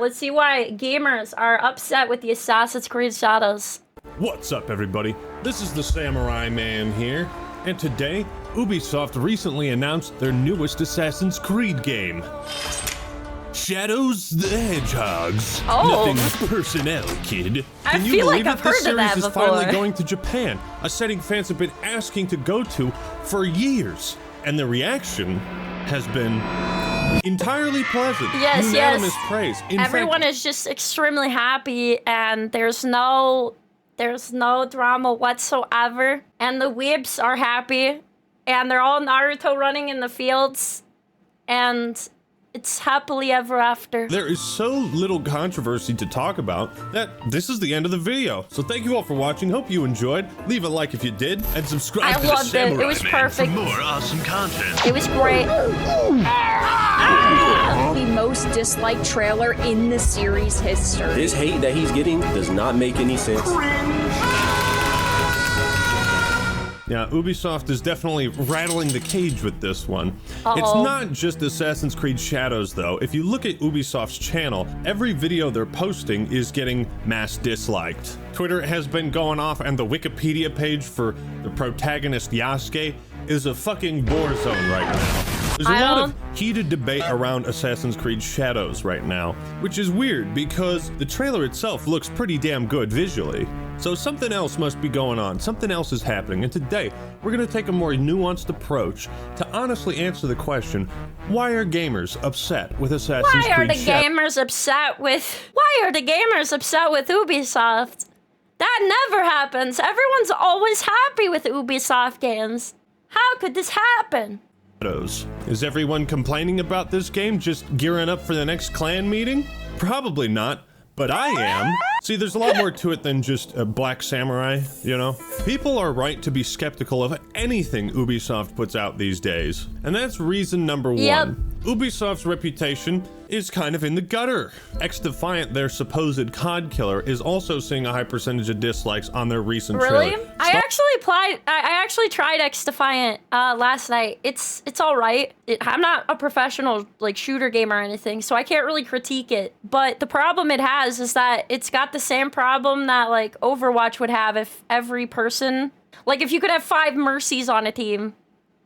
Let's see why gamers are upset with the Assassin's Creed Shadows. What's up, everybody? This is the Samurai Man here, and today, Ubisoft recently announced their newest Assassin's Creed game. Shadows the Hedgehogs. Oh. Nothing personnel, kid. I Can you feel believe like I've that this heard of that series is before. finally going to Japan, a setting fans have been asking to go to for years, and the reaction has been entirely pleasant. Yes, Unanimous yes. praise. In Everyone fact, is just extremely happy, and there's no drama whatsoever. And the weebs are happy, and they're all Naruto running in the fields, and it's happily ever after. there is so little controversy to talk about that this is the end of the video. So thank you all for watching. Hope you enjoyed. Leave a like if you did, and subscribe I to loved the it. Samurai It was Man perfect. for more awesome content. It was great. The most disliked trailer in the series history. This hate that he's getting does not make any sense. Yeah, Ubisoft is definitely rattling the cage with this one. It's not just Assassin's Creed Shadows, though. If you look at Ubisoft's channel, every video they're posting is getting mass disliked. Twitter has been going off, and the Wikipedia page for the protagonist Yasuke is a fucking war zone right now. There's a lot of heated debate around Assassin's Creed Shadows right now, which is weird because the trailer itself looks pretty damn good visually. So something else must be going on, something else is happening, and today we're gonna take a more nuanced approach to honestly answer the question, why are gamers upset with Assassin's Creed Shadows? Why are the gamers upset with Ubisoft? That never happens. Everyone's always happy with Ubisoft games. How could this happen? Is everyone complaining about this game just gearing up for the next clan meeting? Probably not, but I am. See, there's a lot more to it than just a black samurai, you know? People are right to be skeptical of anything Ubisoft puts out these days, and that's reason number one. Ubisoft's reputation is kind of in the gutter. X-Defiant, their supposed COD killer, is also seeing a high percentage of dislikes on their recent Really? trailer. I actually tried X-Defiant last night. It's all right. I'm not a professional like shooter gamer or anything, so I can't really critique it. But the problem it has is that it's got the same problem that like Overwatch would have if every person, like if you could have 5 Mercies on a team.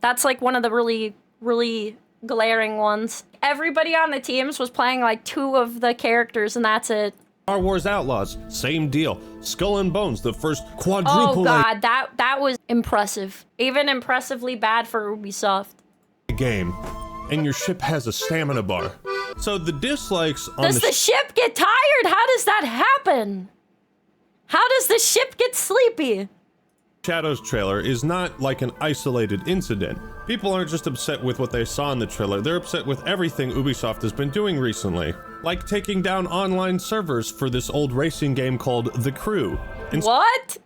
That's like one of the really glaring ones. Everybody on the teams was playing like 2 of the characters, and that's it. Star Wars Outlaws, same deal. Skull and Bones, the first quadruple Oh god, that was impressive. Even impressively bad for Ubisoft. game, and your ship has a stamina bar. So the dislikes on Does the ship get tired? How does that happen? How does the ship get sleepy? Shadows trailer is not like an isolated incident. People aren't just upset with what they saw in the trailer, they're upset with everything Ubisoft has been doing recently. Like taking down online servers for this old racing game called The Crew. What?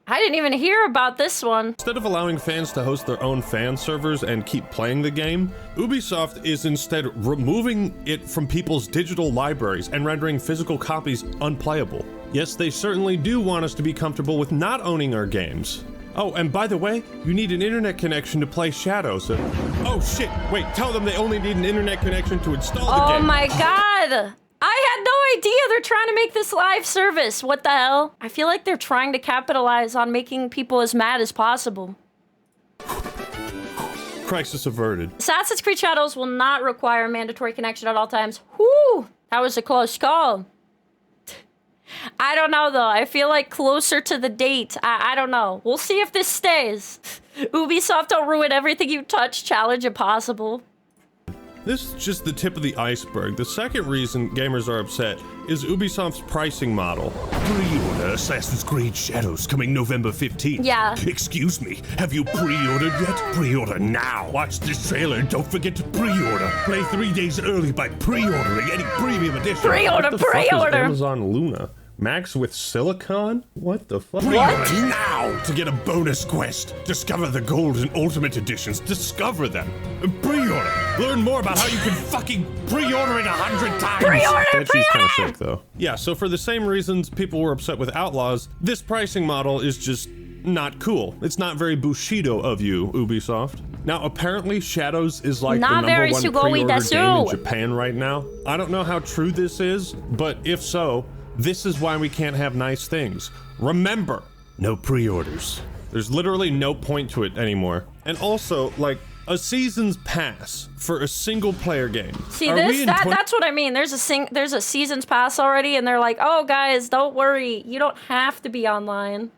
I didn't even hear about this one. Instead of allowing fans to host their own fan servers and keep playing the game, Ubisoft is instead removing it from people's digital libraries and rendering physical copies unplayable. Yes, they certainly do want us to be comfortable with not owning our games. Oh, and by the way, you need an internet connection to play Shadows. Oh shit, wait, tell them they only need an internet connection to install the game. Oh my god! I had no idea they're trying to make this live service. What the hell? I feel like they're trying to capitalize on making people as mad as possible. Crisis averted. Assassin's Creed Shadows will not require a mandatory connection at all times. Whew! That was a close call. I don't know though. I feel like closer to the date. I don't know. We'll see if this stays. Ubisoft don't ruin everything you touch. Challenge impossible. This is just the tip of the iceberg. The second reason gamers are upset is Ubisoft's pricing model. Pre-order Assassin's Creed Shadows coming November 15th. Yeah. Excuse me, have you pre-ordered yet? Pre-order now. Watch this trailer and don't forget to pre-order. Play 3 days early by pre-ordering any premium edition. Pre-order, What the fuck is pre-order. Amazon Luna? Max with silicon? What the fuck? What? Pre-order now to get a bonus quest. Discover the gold and ultimate editions. Discover them. Pre-order. Learn more about how you can fucking pre-order it 100 times. Pre-order, That she's kind of pre-order! sick though. Yeah, so for the same reasons people were upset with Outlaws, this pricing model is just not cool. It's not very Bushido of you, Ubisoft. Now, apparently, Shadows is like Not the very number one sugoi pre-order desu. game in Japan right now. I don't know how true this is, but if so, this is why we can't have nice things. Remember, no pre-orders. There's literally no point to it anymore. And also, like, a season's pass for a single-player game. See, that's what I mean. There's a season's pass already, and they're like, oh, guys, don't worry. You don't have to be online.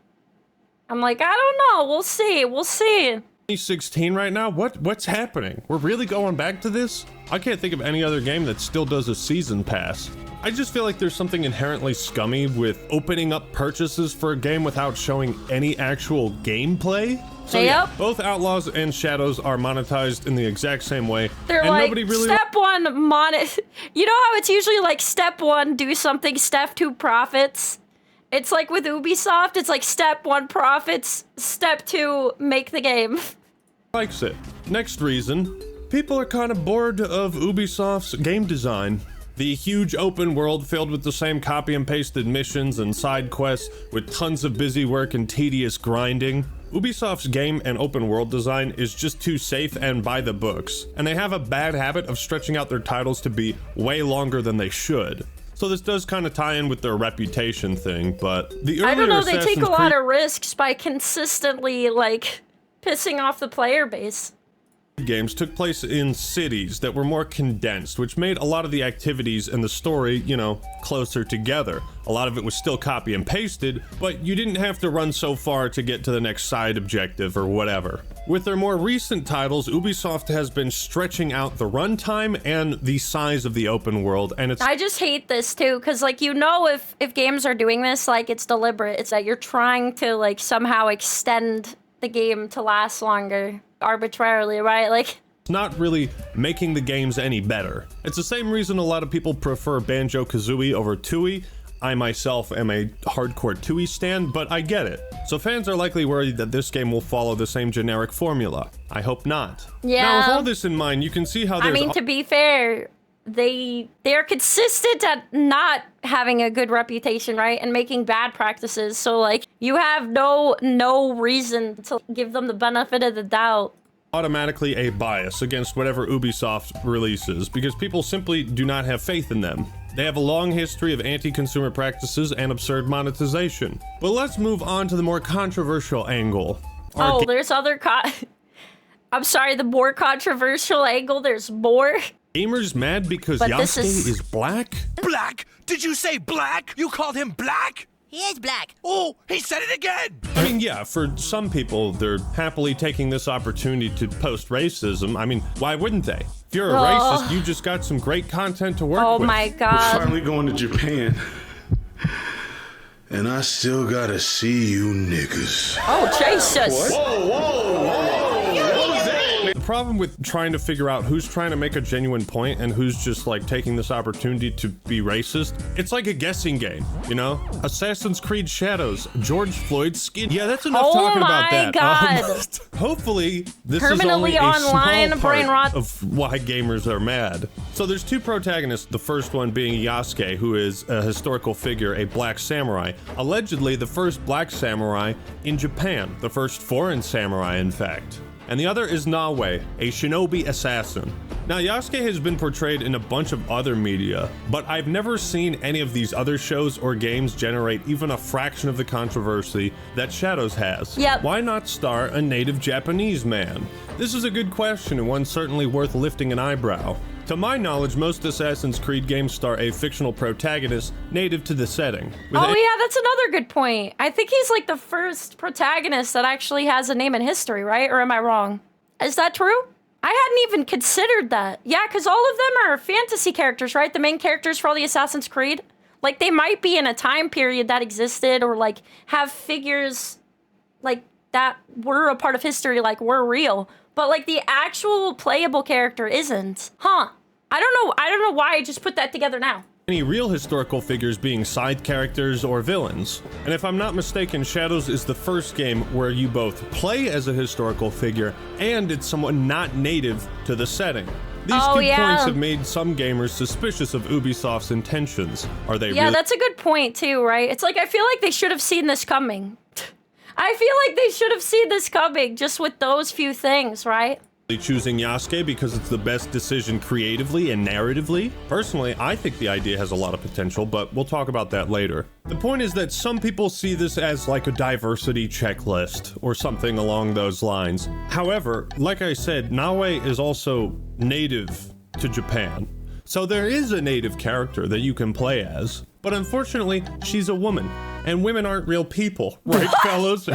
I'm like, I don't know. We'll see. We'll see. 2016 right now? What's happening? We're really going back to this? I can't think of any other game that still does a season pass. I just feel like there's something inherently scummy with opening up purchases for a game without showing any actual gameplay. So yeah, both Outlaws and Shadows are monetized in the exact same way. They're and like, nobody really step one, you know how it's usually like step one, do something, step two, profits? It's like with Ubisoft, it's like step one, profits, step two, make the game. Likes it. Next reason, people are kind of bored of Ubisoft's game design. The huge open world filled with the same copy and pasted missions and side quests with tons of busy work and tedious grinding. Ubisoft's game and open world design is just too safe and by the books, and they have a bad habit of stretching out their titles to be way longer than they should. So this does kind of tie in with their reputation thing, but the earlier I don't know, they Assassin's take a Creed lot of risks by consistently, like, pissing off the player base. games took place in cities that were more condensed, which made a lot of the activities and the story, you know, closer together. A lot of it was still copy and pasted, but you didn't have to run so far to get to the next side objective or whatever. With their more recent titles, Ubisoft has been stretching out the runtime and the size of the open world, and it's— I just hate this too, because like, you know, if games are doing this, like, it's deliberate. It's that you're trying to like somehow extend the game to last longer arbitrarily, right? Like, it's not really making the games any better. It's the same reason a lot of people prefer Banjo-Kazooie over Tooie. I myself am a hardcore Tooie stan, but I get it. So fans are likely worried that this game will follow the same generic formula. I hope not. yeah. Now, with all this in mind, you can see how there's— I mean, to be fair, they're consistent at not having a good reputation, right? And making bad practices. So like, you have no reason to give them the benefit of the doubt. automatically a bias against whatever Ubisoft releases because people simply do not have faith in them. They have a long history of anti-consumer practices and absurd monetization. But let's move on to the more controversial angle. Oh, there's other I'm sorry, the more controversial angle, there's more. Gamers mad because But Yasuke this is black? Black? Did you say black? You called him black? He is black. Oh, he said it again! I mean, yeah, for some people, they're happily taking this opportunity to post racism. I mean, why wouldn't they? If you're a racist, you just got some great content to work with. Oh my god. Finally going to Japan. And I still gotta see you niggas. Oh, Jesus. The problem with trying to figure out who's trying to make a genuine point and who's just like taking this opportunity to be racist, it's like a guessing game, you know? Assassin's Creed Shadows, George Floyd's skin. Yeah, that's enough talking about that. God. Hopefully, this Permanently is only a online small brain part rot. of why gamers are mad. So there's two protagonists, the first one being Yasuke, who is a historical figure, a black samurai. Allegedly, the first black samurai in Japan, the first foreign samurai, in fact. And the other is Nawe, a shinobi assassin. Now, Yasuke has been portrayed in a bunch of other media, but I've never seen any of these other shows or games generate even a fraction of the controversy that Shadows has. Yep. Why not star a native Japanese man? This is a good question and one certainly worth lifting an eyebrow. To my knowledge, most Assassin's Creed games star a fictional protagonist native to the setting. Oh yeah, that's another good point. I think he's like the first protagonist that actually has a name in history, right? Or am I wrong? Is that true? I hadn't even considered that. Yeah, because all of them are fantasy characters, right? The main characters for all the Assassin's Creed. Like, they might be in a time period that existed or like have figures like that were a part of history, like were real. But like the actual playable character isn't. Huh. I don't know why I just put that together now. Any real historical figures being side characters or villains. And if I'm not mistaken, Shadows is the first game where you both play as a historical figure and it's someone not native to the setting. These two points have made some gamers suspicious of Ubisoft's intentions. Are they really— that's a good point too, right? It's like, I feel like they should have seen this coming. I feel like they should have seen this coming just with those few things, right? choosing Yasuke because it's the best decision creatively and narratively. Personally, I think the idea has a lot of potential, but we'll talk about that later. The point is that some people see this as like a diversity checklist or something along those lines. However, like I said, Naoe is also native to Japan. So there is a native character that you can play as, but unfortunately, she's a woman. And women aren't real people, right, fellas?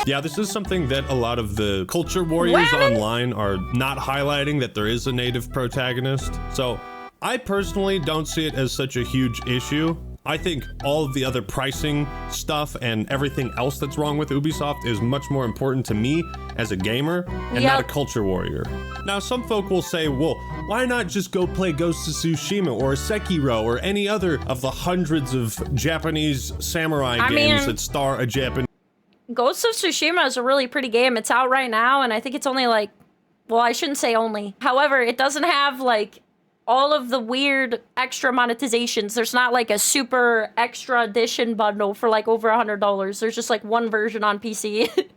Yeah, this is something that a lot of the culture warriors online are not highlighting, that there is a native protagonist. So I personally don't see it as such a huge issue. I think all of the other pricing stuff and everything else that's wrong with Ubisoft is much more important to me as a gamer and not a culture warrior. Now, some folk will say, well, why not just go play Ghost of Tsushima or Sekiro or any other of the hundreds of Japanese samurai games that star a Japanese... Ghost of Tsushima is a really pretty game. It's out right now, and I think it's only like, well, I shouldn't say only. However, it doesn't have like all of the weird extra monetizations. There's not like a super extra edition bundle for like over $100. There's just like one version on PC.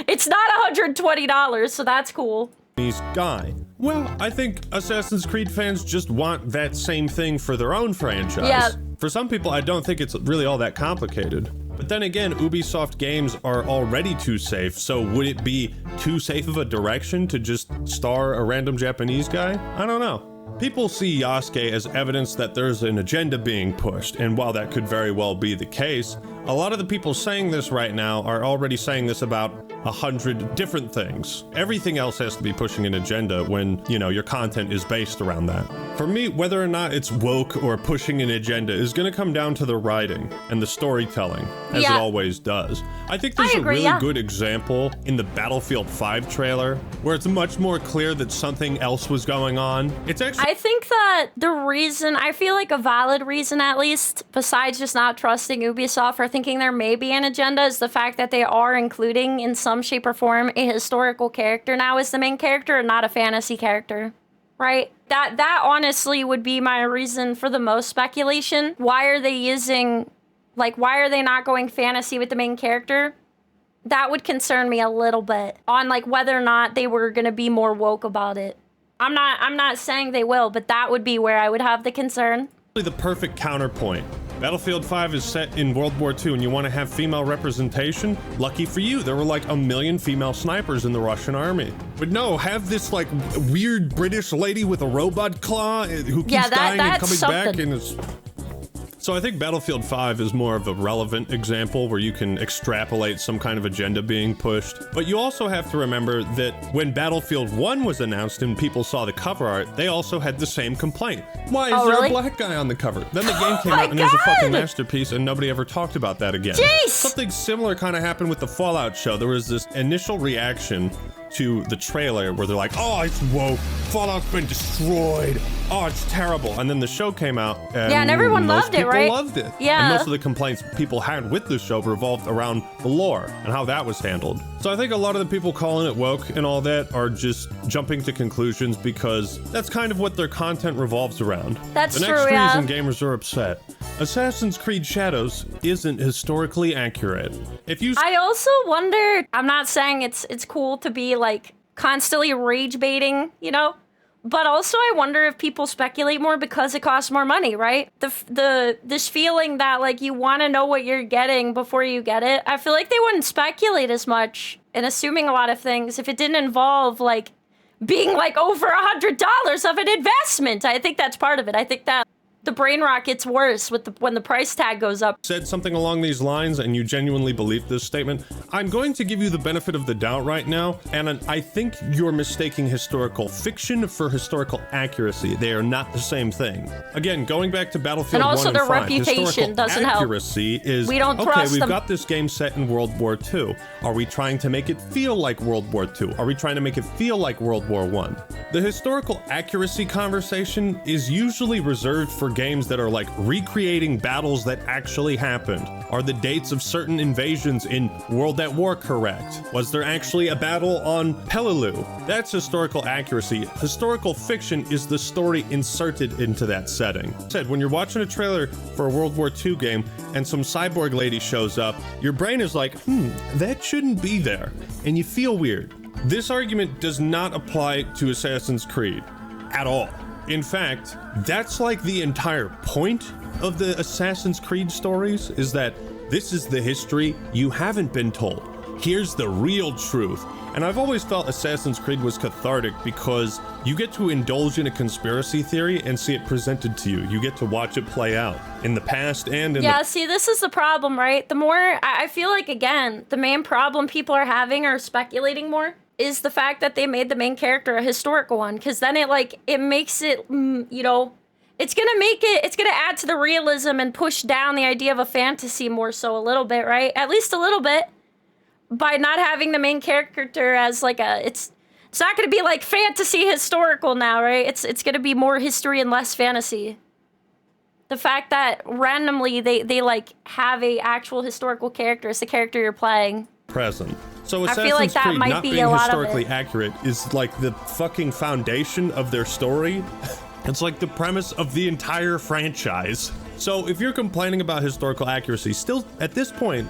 It's not $120, so that's cool. Guy. Well, I think Assassin's Creed fans just want that same thing for their own franchise. Yeah. For some people, I don't think it's really all that complicated. But then again, Ubisoft games are already too safe, so would it be too safe of a direction to just star a random Japanese guy? I don't know. People see Yasuke as evidence that there's an agenda being pushed, and while that could very well be the case, a lot of the people saying this right now are already saying this about 100 different things. Everything else has to be pushing an agenda when, you know, your content is based around that. For me, whether or not it's woke or pushing an agenda is going to come down to the writing and the storytelling, as it always does. I think there's a really good example in the Battlefield 5 trailer, where it's much more clear that something else was going on. It's actually... I think that the reason, I feel like a valid reason at least, besides just not trusting Ubisoft or thinking there may be an agenda, is the fact that they are including in some shape or form a historical character now as the main character and not a fantasy character, right? That honestly would be my reason for the most speculation. Why are they using, like, why are they not going fantasy with the main character? That would concern me a little bit on like whether or not they were gonna be more woke about it. I'm not saying they will, but that would be where I would have the concern. The perfect counterpoint. Battlefield 5 is set in World War II and you want to have female representation? Lucky for you, there were like 1 million female snipers in the Russian army. But no, have this like weird British lady with a robot claw who keeps dying and coming back and is... So I think Battlefield 5 is more of a relevant example where you can extrapolate some kind of agenda being pushed. But you also have to remember that when Battlefield 1 was announced and people saw the cover art, they also had the same complaint. Why is there a black guy on the cover? Then the game came out and it was a fucking masterpiece and nobody ever talked about that again. Jeez! Something similar kind of happened with the Fallout show. There was this initial reaction to the trailer where they're like, oh, it's woke, Fallout's been destroyed, oh, it's terrible. And then the show came out and everyone loved it, right? Loved it. Yeah. And most of the complaints people had with the show revolved around the lore and how that was handled. So I think a lot of the people calling it woke and all that are just jumping to conclusions because that's kind of what their content revolves around. That's the true, next reason gamers are upset. Assassin's Creed Shadows isn't historically accurate. I also wonder, I'm not saying it's cool to be like constantly rage baiting, you know, but also I wonder if people speculate more because it costs more money, right? This feeling that like you want to know what you're getting before you get it. I feel like they wouldn't speculate as much and assuming a lot of things if it didn't involve like being like over $100 of an investment. I think that's part of it. I think that the brain rot gets worse with when the price tag goes up. Said something along these lines and you genuinely believe this statement, I'm going to give you the benefit of the doubt right now, and I think you're mistaking historical fiction for historical accuracy. They are not the same thing. Again, going back to Battlefield 1 and 5, and also their reputation doesn't help. Accuracy is, we don't okay, trust we've them. got this game set in World War II. Are we trying to make it feel like World War II? Are we trying to make it feel like World War I? The historical accuracy conversation is usually reserved for games that are like recreating battles that actually happened. Are the dates of certain invasions in World at War correct? Was there actually a battle on Peleliu? That's historical accuracy. Historical fiction is the story inserted into that setting. Said, when you're watching a trailer for a World War II game and some cyborg lady shows up, your brain is like, that shouldn't be there. And you feel weird. This argument does not apply to Assassin's Creed at all. In fact, that's like the entire point of the Assassin's Creed stories, is that this is the history you haven't been told. Here's the real truth. And I've always felt Assassin's Creed was cathartic because you get to indulge in a conspiracy theory and see it presented to you. You get to watch it play out in the past and in Yeah, see, this is the problem, right? The more, I feel like, again, the main problem people are having or speculating more is the fact that they made the main character a historical one, because then it makes it, you know, it's gonna add to the realism and push down the idea of a fantasy more so a little bit, right? At least a little bit. By not having the main character as like it's not gonna be like fantasy historical now, right? It's gonna be more history and less fantasy. The fact that randomly they like have a actual historical character as the character you're playing. Present. So I feel like Assassin's that Creed might not be being a lot of historically it. accurate is like the fucking foundation of their story. It's like the premise of the entire franchise. So if you're complaining about historical accuracy, still at this point,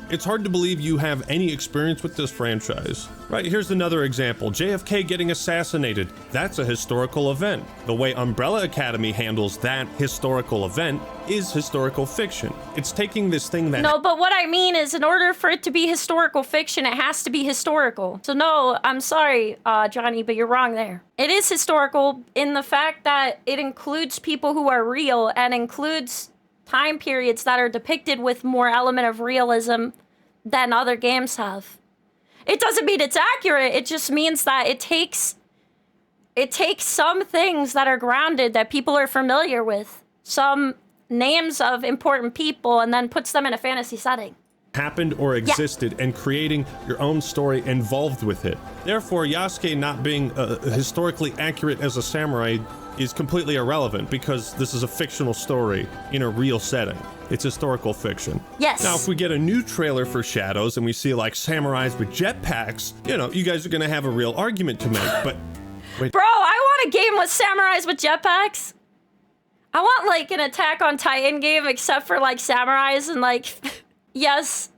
it's hard to believe you have any experience with this franchise. Right, here's another example. JFK getting assassinated. That's a historical event. The way Umbrella Academy handles that historical event is historical fiction. It's taking this thing that... No, but what I mean is in order for it to be historical fiction, it has to be historical. So no, I'm sorry, Johnny, but you're wrong there. It is historical in the fact that it includes people who are real and includes time periods that are depicted with more element of realism than other games have. It doesn't mean it's accurate. It just means that it takes some things that are grounded that people are familiar with, some names of important people, and then puts them in a fantasy setting. Happened or existed, and creating your own story involved with it. Therefore, Yasuke not being historically accurate as a samurai is completely irrelevant because this is a fictional story in a real setting. It's historical fiction. Yes. Now, if we get a new trailer for Shadows and we see like samurais with jetpacks, you know, you guys are gonna have a real argument to make, but... Wait. Bro, I want a game with samurais with jetpacks. I want like an Attack on Titan game except for like samurais and like... Yes.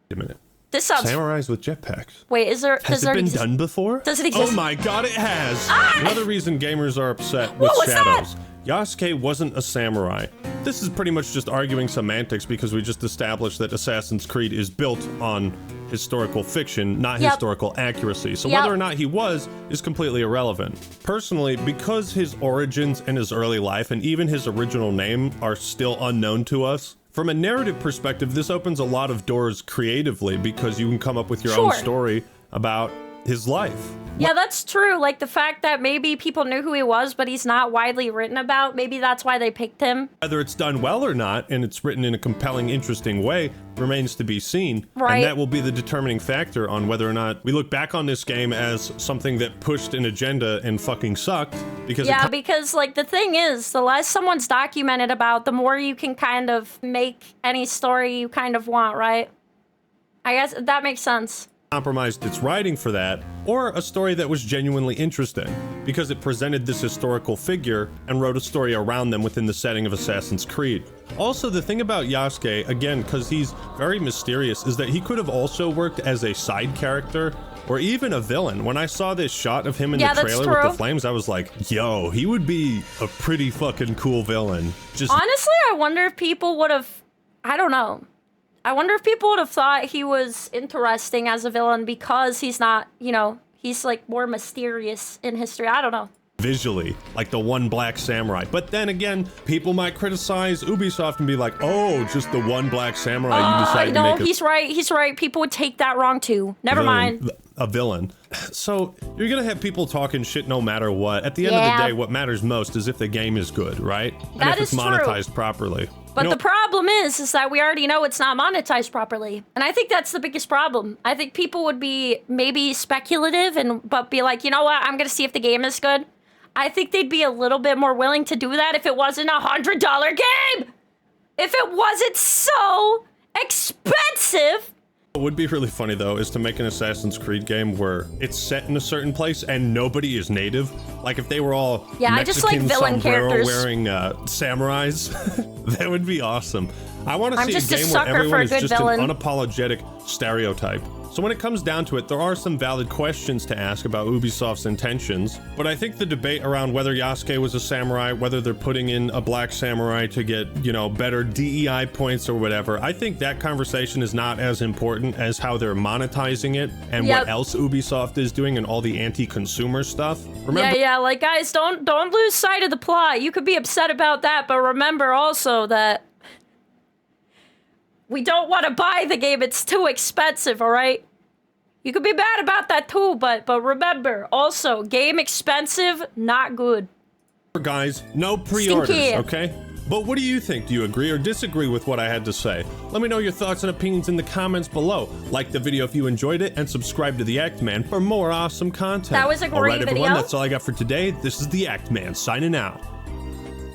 Wait a minute. This sounds... Samurais with jetpacks. Wait, is there... Has it been done before? Does it exist? Oh my god, it has! Ah! Another reason gamers are upset with What was Shadows. that? Yasuke wasn't a samurai. This is pretty much just arguing semantics because we just established that Assassin's Creed is built on historical fiction, not historical accuracy. So whether or not he was is completely irrelevant. Personally, because his origins and his early life and even his original name are still unknown to us, from a narrative perspective, this opens a lot of doors creatively because you can come up with your own story about his life. Yeah, that's true. Like the fact that maybe people knew who he was, but he's not widely written about. Maybe that's why they picked him. Whether it's done well or not, and it's written in a compelling, interesting way, remains to be seen. Right. And that will be the determining factor on whether or not we look back on this game as something that pushed an agenda and fucking sucked. Because because like the thing is, the less someone's documented about, the more you can kind of make any story you kind of want, right? I guess that makes sense. Compromised its writing for that, or a story that was genuinely interesting because it presented this historical figure and wrote a story around them within the setting of Assassin's Creed. Also, the thing about Yasuke, again, because he's very mysterious, is that he could have also worked as a side character or even a villain. When I saw this shot of him in the trailer with the flames, I was like, yo, he would be a pretty fucking cool villain. Just honestly, I wonder if people would have, I don't know. I wonder if people would have thought he was interesting as a villain because he's not, you know, he's like more mysterious in history. I don't know. Visually, like the one black samurai. But then again, people might criticize Ubisoft and be like, oh, just the one black samurai you decided to make he's right. People would take that wrong too. Never mind. A villain. So you're gonna have people talking shit no matter what. At the end of the day, what matters most is if the game is good, right? That and if it's monetized properly. But the problem is that we already know it's not monetized properly. And I think that's the biggest problem. I think people would be maybe speculative but be like, you know what, I'm gonna see if the game is good. I think they'd be a little bit more willing to do that if it wasn't a $100 game! If it wasn't so expensive! What would be really funny though is to make an Assassin's Creed game where it's set in a certain place and nobody is native. Like if they were all I just like villain characters wearing samurais, that would be awesome. I want to see a game where sucker for everyone a is good just villain. an unapologetic stereotype. So when it comes down to it, there are some valid questions to ask about Ubisoft's intentions, but I think the debate around whether Yasuke was a samurai, whether they're putting in a black samurai to get, you know, better DEI points or whatever, I think that conversation is not as important as how they're monetizing it and what else Ubisoft is doing and all the anti-consumer stuff. Remember? Yeah, like guys, don't lose sight of the plot. You could be upset about that, but remember also that we don't want to buy the game. It's too expensive, all right? You could be mad about that too, but remember, also, game expensive, not good. Guys, no pre-orders, okay? But what do you think? Do you agree or disagree with what I had to say? Let me know your thoughts and opinions in the comments below. Like the video if you enjoyed it, and subscribe to TheActMan for more awesome content. That was a great Alright, everyone, video. that's all I got for today. This is TheActMan, signing out.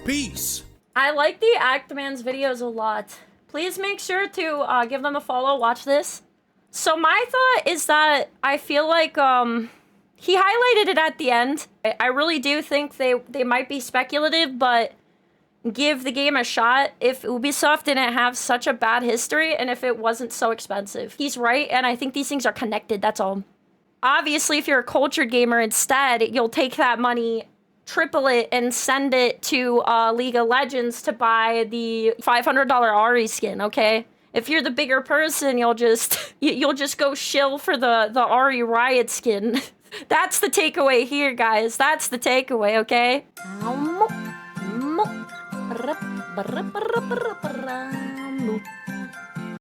Peace! I like the TheActMan's videos a lot. Please make sure to give them a follow, watch this. So my thought is that I feel like he highlighted it at the end. I really do think they might be speculative, but give the game a shot if Ubisoft didn't have such a bad history and if it wasn't so expensive. He's right, and I think these things are connected, that's all. Obviously, if you're a cultured gamer instead, you'll take that money, triple it, and send it to League of Legends to buy the $500 Ari skin, okay? If you're the bigger person, you'll just go shill for the Ari Riot skin. That's the takeaway here, guys. That's the takeaway, okay?